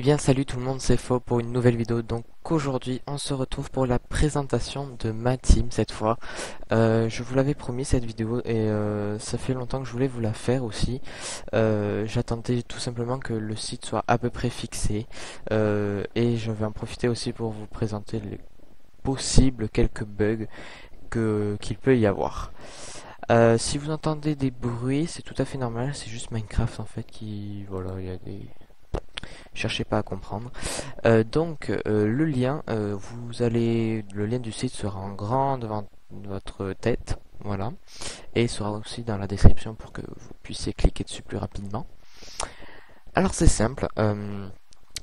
bien salut tout le monde, c'est Faux pour une nouvelle vidéo. Donc aujourd'hui on se retrouve pour la présentation de ma team cette fois. Je vous l'avais promis cette vidéo et ça fait longtemps que je voulais vous la faire aussi. J'attendais tout simplement que le site soit à peu près fixé et je vais en profiter aussi pour vous présenter les possibles quelques bugs qu'il peut y avoir. Si vous entendez des bruits, c'est tout à fait normal, c'est juste Minecraft en fait qui... Voilà, il y a des... Cherchez pas à comprendre. Le lien, le lien du site sera en grand devant votre tête, voilà, et sera aussi dans la description pour que vous puissiez cliquer dessus plus rapidement. Alors c'est simple,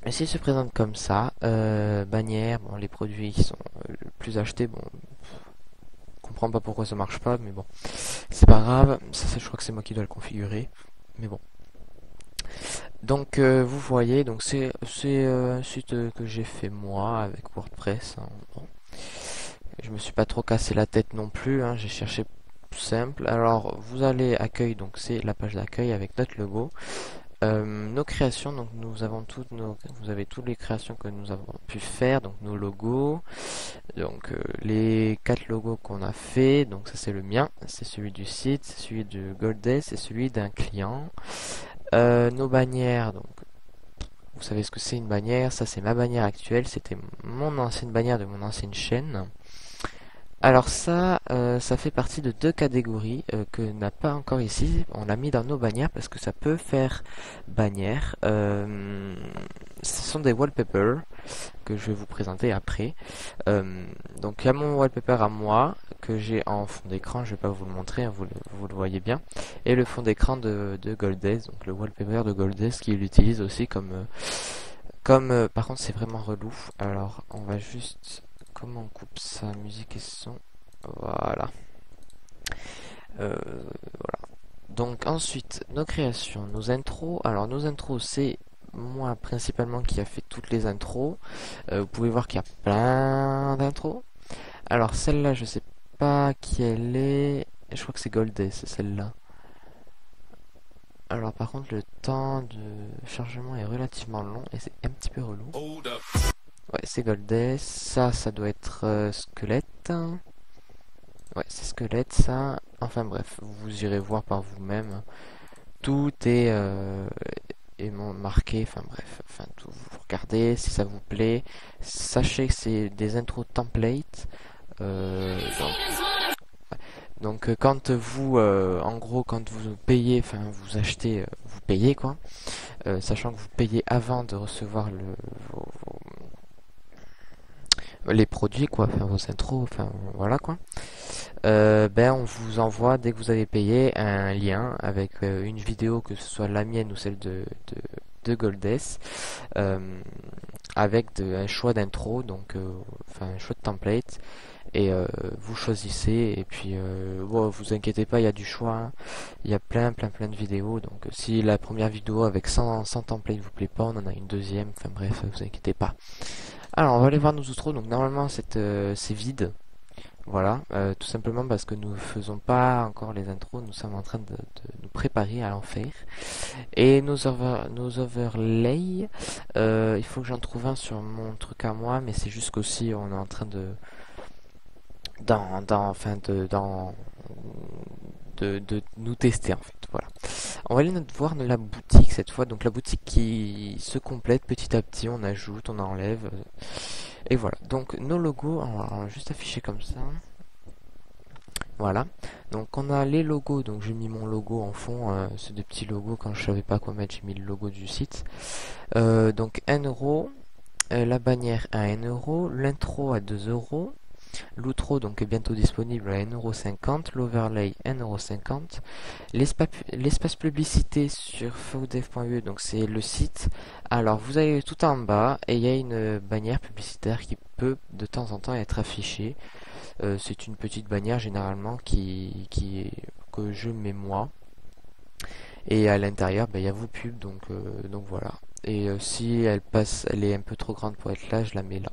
ici il se présente comme ça, bannière, bon les produits qui sont le plus achetés, bon, je comprends pas pourquoi ça marche pas, mais bon, c'est pas grave, ça je crois que c'est moi qui dois le configurer, mais bon. Donc vous voyez, donc c'est un site que j'ai fait moi avec WordPress, hein. Bon. Je me suis pas trop cassé la tête non plus, hein, j'ai cherché simple. Alors vous allez accueil, donc c'est la page d'accueil avec notre logo. Nos créations, donc vous avez toutes les créations que nous avons pu faire, donc nos logos, donc les 4 logos qu'on a fait, donc ça c'est le mien, c'est celui du site, c'est celui de Goldes, c'est celui d'un client. Nos bannières, donc vous savez ce que c'est une bannière, ça c'est ma bannière actuelle, c'était mon ancienne bannière de mon ancienne chaîne. Alors ça fait partie de deux catégories que n'a pas encore ici. On l'a mis dans nos bannières parce que ça peut faire bannière. Ce sont des wallpapers que je vais vous présenter après. Donc il y a mon wallpaper à moi que j'ai en fond d'écran. Je vais pas vous le montrer, hein, vous le voyez bien. Et le fond d'écran de Goldes, donc le wallpaper de Goldes qui l'utilise aussi par contre c'est vraiment relou. Alors on va juste... Comment on coupe ça? Musique et son. Voilà. Voilà. Donc ensuite, nos créations, nos intros. Alors nos intros, c'est moi principalement qui a fait toutes les intros. Vous pouvez voir qu'il y a plein d'intros. Alors celle-là, je sais pas qui elle est. Je crois que c'est Goldé, c'est celle-là. Alors par contre, le temps de chargement est relativement long et c'est un petit peu relou. Ouais, c'est Goldé. Ça doit être squelette. Ouais, c'est squelette ça. Enfin bref, vous irez voir par vous-même. Tout est marqué. Enfin bref, tout. Vous regardez si ça vous plaît. Sachez que c'est des intros templates. Donc quand vous, en gros, quand vous payez, enfin vous achetez, vous payez quoi. Sachant que vous payez avant de recevoir les produits quoi, enfin vos intros, enfin voilà quoi. On vous envoie dès que vous avez payé un lien avec une vidéo, que ce soit la mienne ou celle de Goldes, avec un choix d'intro, donc un choix de template, et vous choisissez, et puis vous inquiétez pas, il y a du choix, hein. Il y a plein de vidéos, donc si la première vidéo avec 100 templates vous plaît pas, on en a une deuxième, enfin bref, vous inquiétez pas. Alors on va aller voir nos outros, donc normalement c'est vide. Voilà, tout simplement parce que nous ne faisons pas encore les intros, nous sommes en train de nous préparer à l'en faire. Et nos overlays, il faut que j'en trouve un sur mon truc à moi, mais c'est juste qu'aussi on est en train de nous tester en fait. Voilà. On va aller voir la boutique cette fois, donc la boutique qui se complète petit à petit, on ajoute, on enlève. Et voilà, donc nos logos, on va juste afficher comme ça. Voilà, donc on a les logos, donc j'ai mis mon logo en fond, c'est des petits logos, quand je savais pas quoi mettre, j'ai mis le logo du site. Donc 1 euro, la bannière à 1 euro, l'intro à 2 euros, l'outro donc est bientôt disponible à 1,50 €, l'overlay 1,50 €, l'espace publicité sur fauxdev.ue, donc c'est le site. Alors vous avez tout en bas et il y a une bannière publicitaire qui peut de temps en temps être affichée. C'est une petite bannière généralement que je mets moi. Et à l'intérieur, il y a vos pubs, donc voilà. Et si elle est un peu trop grande pour être là, je la mets là.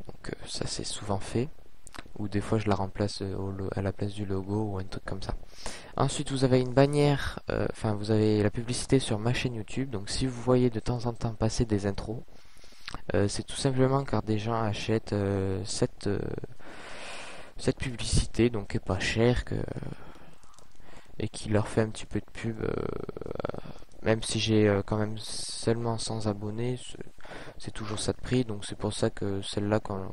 Donc ça c'est souvent fait. ou des fois je la remplace à la place du logo ou un truc comme ça. Ensuite vous avez une bannière, enfin vous avez la publicité sur ma chaîne YouTube, donc si vous voyez de temps en temps passer des intros, c'est tout simplement car des gens achètent cette publicité, donc qui est pas chère et qui leur fait un petit peu de pub, même si j'ai quand même seulement 100 abonnés, c'est toujours ça de prix, donc c'est pour ça que celle-là, quand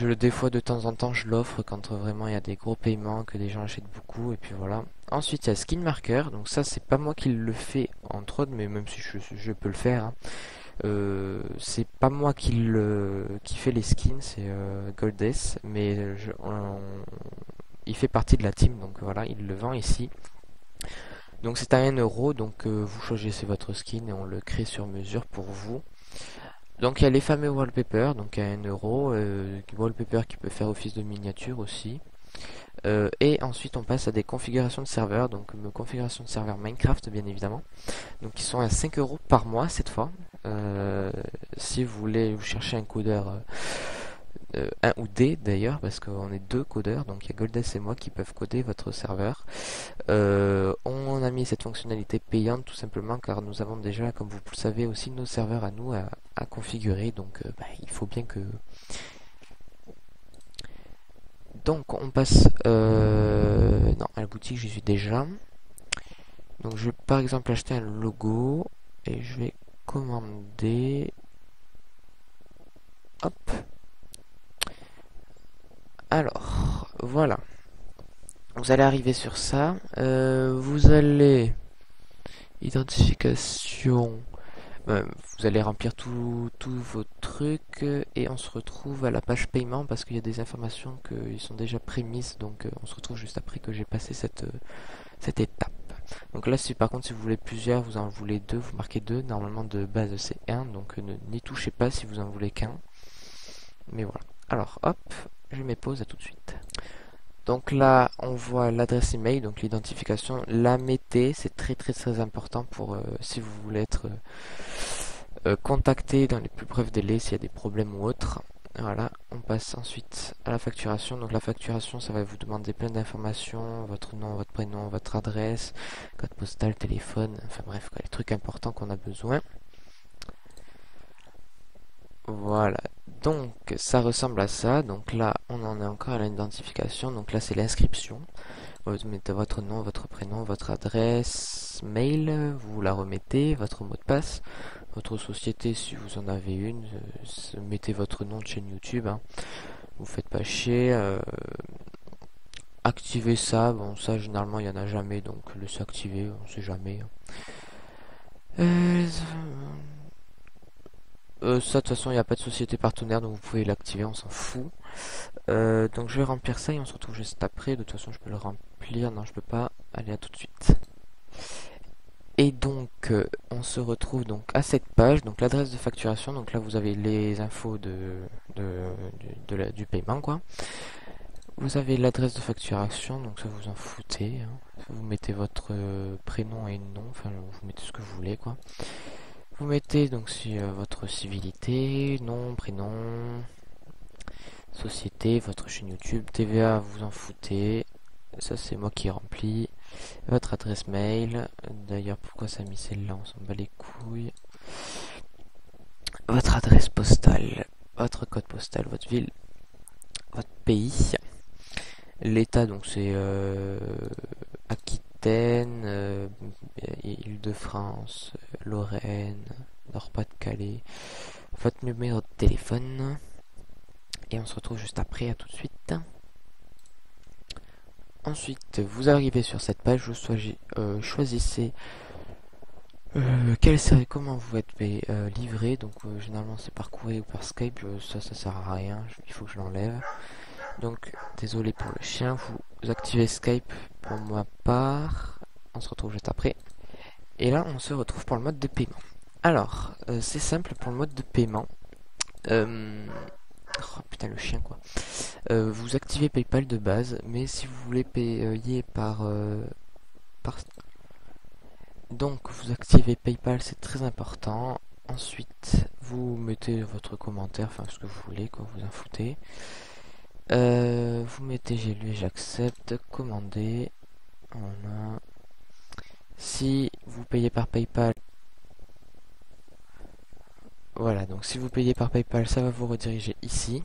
des fois de temps en temps je l'offre quand vraiment il y a des gros paiements, que des gens achètent beaucoup, et puis voilà. Ensuite il y a Skin Marker, donc ça c'est pas moi qui le fais en prod, mais même si je peux le faire, hein. C'est pas moi qui fait les skins, c'est Goldess, mais il fait partie de la team, donc voilà, il le vend ici. Donc c'est à 1 €, donc vous choisissez votre skin et on le crée sur mesure pour vous. Donc il y a les fameux wallpapers, donc à 1 €, wallpaper qui peut faire office de miniature aussi. Et ensuite on passe à des configurations de serveur, donc configurations de serveur Minecraft bien évidemment, donc qui sont à 5 € par mois cette fois. Si vous voulez vous chercher un codeur, un ou des d'ailleurs, parce qu'on est deux codeurs, donc il y a Goldess et moi qui peuvent coder votre serveur. On a mis cette fonctionnalité payante tout simplement car nous avons déjà, comme vous le savez, aussi nos serveurs à nous à configurer, donc il faut bien que... Donc on passe... non, à la boutique j'y suis déjà. Donc je vais par exemple acheter un logo et je vais commander... Hop. Alors, voilà. Vous allez arriver sur ça. Vous allez... Identification... vous allez remplir tous vos trucs et on se retrouve à la page paiement parce qu'il y a des informations qui sont déjà prémises, donc on se retrouve juste après que j'ai passé cette étape. Donc là, si par contre si vous voulez plusieurs, vous en voulez deux, vous marquez deux. Normalement de base c'est 1, donc n'y touchez pas si vous en voulez qu'un. Mais voilà. Alors hop, je mets pause, à tout de suite. Donc là, on voit l'adresse email, donc l'identification. La mettez, c'est très important pour si vous voulez être contacté dans les plus brefs délais s'il y a des problèmes ou autres. Voilà, on passe ensuite à la facturation. Donc la facturation, ça va vous demander plein d'informations, votre nom, votre prénom, votre adresse, code postal, téléphone, enfin bref, les trucs importants qu'on a besoin. Voilà, donc ça ressemble à ça. Donc là, on en est encore à l'identification. Donc là, c'est l'inscription. Vous mettez votre nom, votre prénom, votre adresse mail, vous la remettez, votre mot de passe, votre société si vous en avez une, mettez votre nom de chaîne YouTube, hein. Vous faites pas chier. Activez ça, bon ça généralement il y en a jamais, donc laissez activer, on sait jamais. Ça de toute façon il n'y a pas de société partenaire, donc vous pouvez l'activer, on s'en fout. Donc je vais remplir ça et on se retrouve juste après. De toute façon je peux le remplir, non je peux pas, allez à tout de suite. Et donc on se retrouve donc à cette page, donc l'adresse de facturation, donc là vous avez les infos du paiement quoi. Vous avez l'adresse de facturation, donc ça vous en foutez, hein. Vous mettez votre prénom et nom, enfin vous mettez ce que vous voulez quoi. Vous mettez donc si, votre civilité, nom, prénom, société, votre chaîne YouTube, TVA vous en foutez, ça c'est moi qui remplis. Votre adresse mail, d'ailleurs pourquoi ça a mis celle-là, on s'en bat les couilles. Votre adresse postale, votre code postal, votre ville, votre pays. L'état donc c'est Aquitaine, Île-de-France, Lorraine, Nord-Pas-de-Calais. Votre numéro de téléphone. Et on se retrouve juste après, à tout de suite. Ensuite, vous arrivez sur cette page, vous choisissez comment vous êtes livré. Donc généralement c'est par courrier ou par Skype, ça sert à rien, il faut que je l'enlève. Donc désolé pour le chien, vous activez Skype pour ma part. On se retrouve juste après. Et là on se retrouve pour le mode de paiement. Alors c'est simple pour le mode de paiement. Oh putain le chien quoi. Vous activez PayPal de base, mais si vous voulez payer donc vous activez PayPal, c'est très important. Ensuite vous mettez votre commentaire, enfin ce que vous voulez quoi, vous en foutez. Vous mettez j'ai lu et j'accepte, commander. Voilà. Si vous payez par PayPal, voilà, donc si vous payez par PayPal, ça va vous rediriger ici.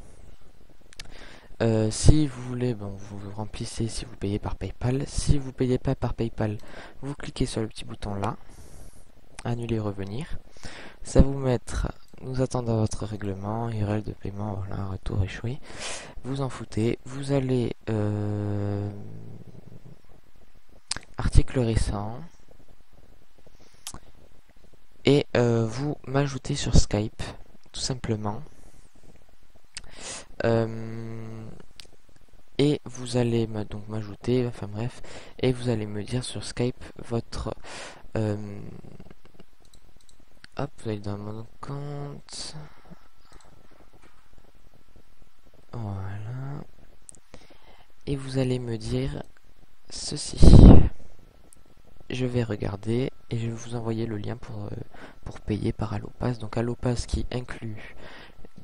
Si vous voulez, bon, vous remplissez si vous payez par PayPal. Si vous payez pas par PayPal, vous cliquez sur le petit bouton là, annuler, revenir. Ça vous mettre, nous attendons votre règlement, URL de paiement, voilà, retour échoué. Vous en foutez, vous allez article récent et vous m'ajoutez sur Skype, tout simplement. Et vous allez donc m'ajouter, enfin bref, et vous allez me dire sur Skype votre hop, vous allez dans mon compte, voilà, et vous allez me dire ceci. Je vais regarder et je vais vous envoyer le lien pour payer par Allopass. Donc Allopass qui inclut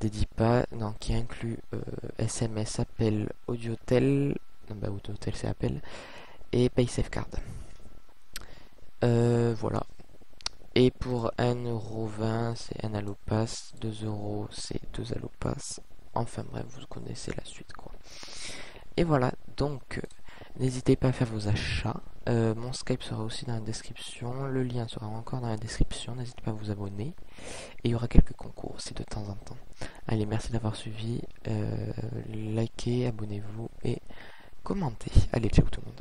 des DIPA, non, qui inclut SMS, appel, audiotel, non bah audiotel c'est appel, et PaySafeCard. Voilà. Et pour 1,20 € c'est un Allopass, 2 € c'est 2 Allopass. Enfin bref, vous connaissez la suite quoi. Et voilà, donc n'hésitez pas à faire vos achats. Mon Skype sera aussi dans la description. Le lien sera encore dans la description. N'hésitez pas à vous abonner. Et il y aura quelques concours aussi de temps en temps. Allez, merci d'avoir suivi. Likez, abonnez-vous et commentez. Allez, ciao tout le monde.